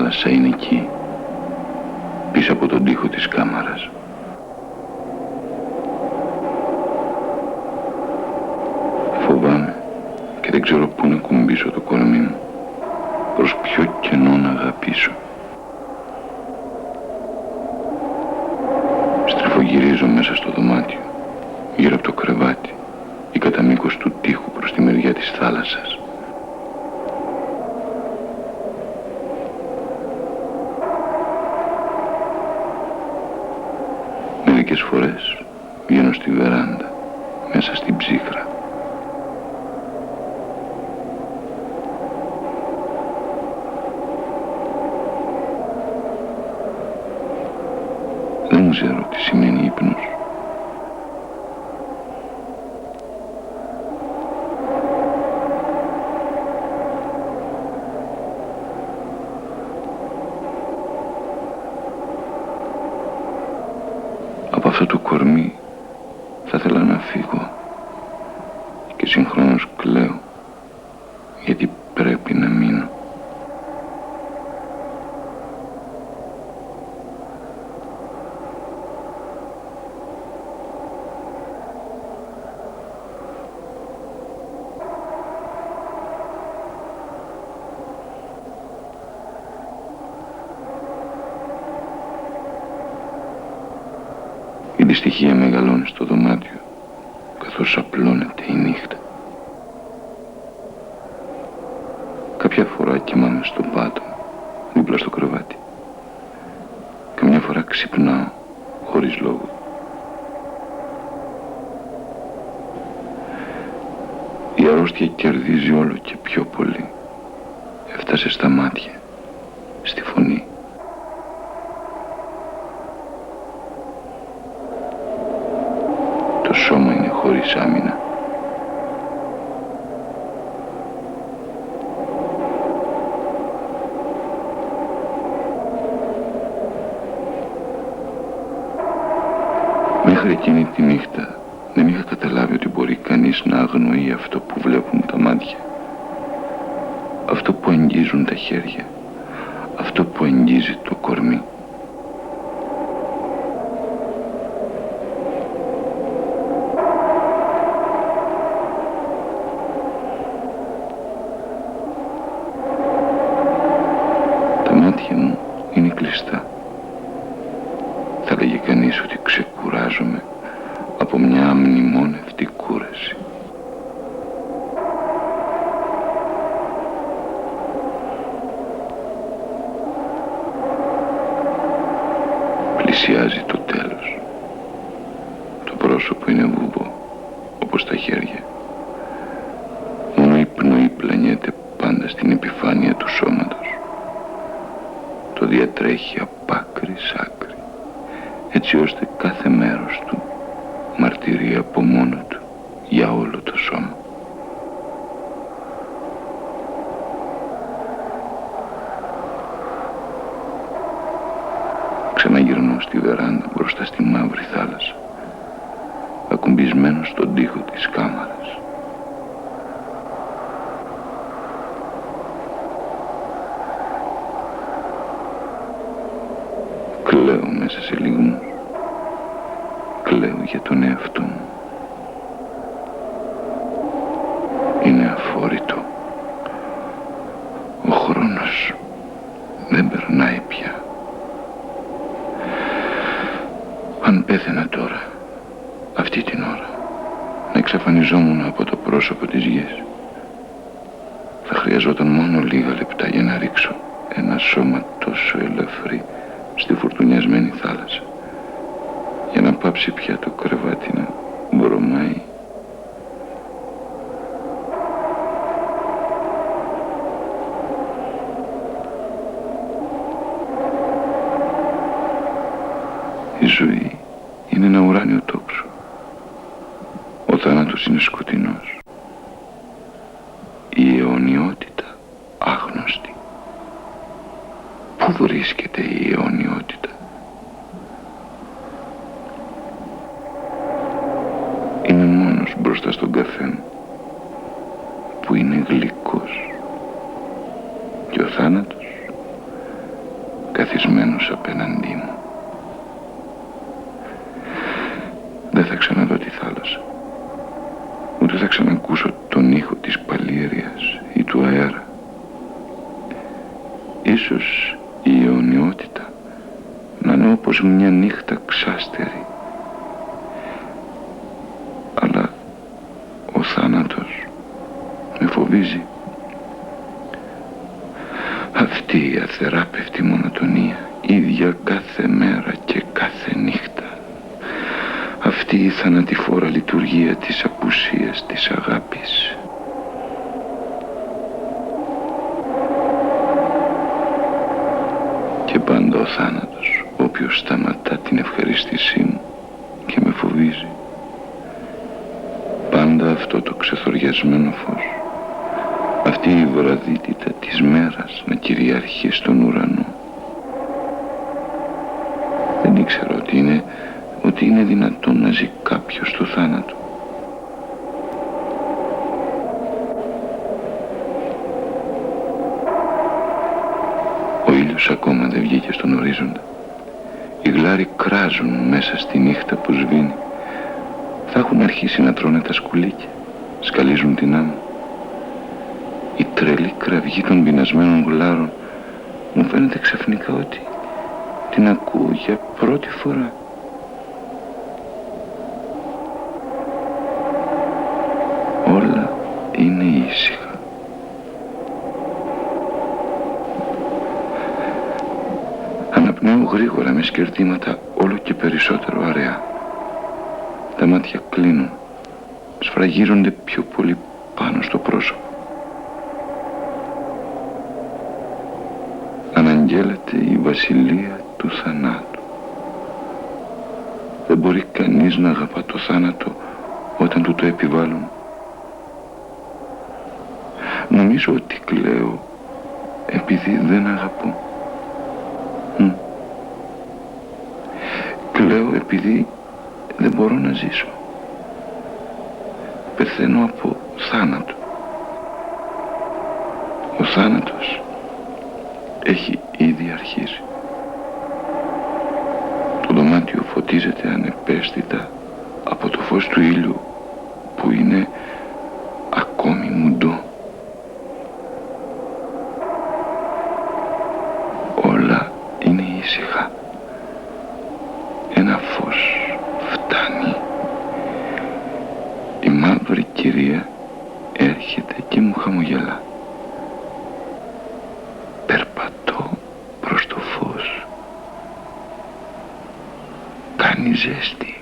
θάλασσα είναι εκεί, πίσω από τον τοίχο της κάμαρας. Φοβάμαι και δεν ξέρω πού να κουμπίσω το κορμί μου, προς ποιο κενό να αγαπήσω. Στριφογυρίζω μέσα στο δωμάτιο, γύρω από το κρεβάτι ή κατά μήκος του τοίχου προς τη μεριά της θάλασσας. Μερικές φορές βγαίνω στη βεράντα, μέσα στην ψύχρα. Δεν ξέρω τι σημαίνει ύπνος. Από αυτό το κορμί θα ήθελα να φύγω και συγχρόνως κλαίω, γιατί πρέπει να μείνω. Η δυστυχία μεγαλώνει στο δωμάτιο καθώς απλώνεται η νύχτα. Κάποια φορά κοιμάμαι στον πάτο, δίπλα στο κρεβάτι. Καμιά φορά ξυπνάω χωρίς λόγο. Η αρρώστια κερδίζει όλο και πιο πολύ. Έφτασε στα μάτια, στη φωνή. Το σώμα είναι χωρίς άμυνα. Μέχρι εκείνη τη νύχτα δεν είχα καταλάβει ότι μπορεί κανείς να αγνοεί αυτό που βλέπουν τα μάτια, αυτό που αγγίζουν τα χέρια, αυτό που αγγίζει το κορμί. Τα μάτια μου είναι κλειστά. Θα λέγει κανείς ότι ξεκουράζομαι από μια αμνημόνευτη κούραση. Πλησιάζει το τέλος. Το πρόσωπο είναι βουβό, όπως τα χέρια. Μόνο η πνοή πλανιέται πάντα στην επιφάνεια του σώματος. Το διατρέχει απ' άκρη σ' άκρη, έτσι ώστε κάθε μέρος του μαρτυρεί από μόνο του για όλο το σώμα. Ξαναγυρνώ στη βεράντα μπροστά στη μαύρη θάλασσα, ακουμπισμένο στον τοίχο της κάμαρας. Κλαίω μέσα σε λυγμούς. Κλαίω για τον εαυτό μου. Είναι αφόρητο. Ο χρόνος δεν περνάει πια. Αν πέθαινα τώρα, αυτή την ώρα, να εξαφανιζόμουν από το πρόσωπο της γης, θα χρειαζόταν μόνο λίγα λεπτά για να ρίξω ένα σώμα τόσο ελαφρύ στη φουρτουνιασμένη θάλασσα, για να πάψει πια το κρεβάτι να βρωμάει. Η ζωή είναι ένα ουράνιο τόξο. Ο θάνατος είναι σκοτεινός. Η αιωνιότητα άγνωστη. Πού βρίσκεται η αιωνιότητα? Είμαι μόνος μπροστά στον καφέ μου, που είναι γλυκός, και ο θάνατος Έτρεξα να ακούσω τον ήχο της παλίριας ή του αέρα. Ίσως η αιωνιότητα να είναι όπως μια νύχτα ξάστερη. Αλλά ο θάνατος με φοβίζει. Αυτή η αθεράπευτη μονοτονία, ίδια κάθε μέρα και κάθε νύχτα. Αυτή η θανατηφόρα λειτουργία της απουσίας της αγάπης. Και πάντα ο θάνατος, όποιος σταματά την ευχαρίστησή μου και με φοβίζει. Πάντα αυτό το ξεθοριασμένο φως, αυτή η βραδύτητα της μέρας να κυριαρχεί στον ουρανό. Δεν ήξερα ότι είναι δυνατόν να ζει κάποιος στο θάνατο. Ο ήλιος ακόμα δεν βγήκε στον ορίζοντα. Οι γλάροι κράζουν μέσα στη νύχτα που σβήνει. Θα έχουν αρχίσει να τρώνε τα σκουλίκια, σκαλίζουν την άμμο. Η τρελή κραυγή των πεινασμένων γλάρων μου φαίνεται ξαφνικά ότι την ακούω για πρώτη φορά. Όλα είναι ήσυχα. Αναπνέω γρήγορα με σκερδίματα όλο και περισσότερο αραιά. Τα μάτια κλείνουν, σφραγίζονται πιο πολύ πάνω στο πρόσωπο. Αναγγέλλεται η βασιλεία του θανάτου. Δεν μπορεί κανείς να αγαπά το θάνατο όταν του το επιβάλλουν. Νομίζω ότι κλαίω επειδή δεν αγαπώ. Κλαίω επειδή δεν μπορώ να ζήσω. Πεθαίνω από θάνατο. Ο θάνατος έχει ήδη αρχίσει. Το δωμάτιο φωτίζεται ανεπαίσθητα από το φως του ήλιου που είναι ακόμη μουντό. Όλα είναι ήσυχα. Ένα φως φτάνει. Η μαύρη κυρία έρχεται και μου χαμογελά. Περπατώ προς το φως. Κάνει ζέστη.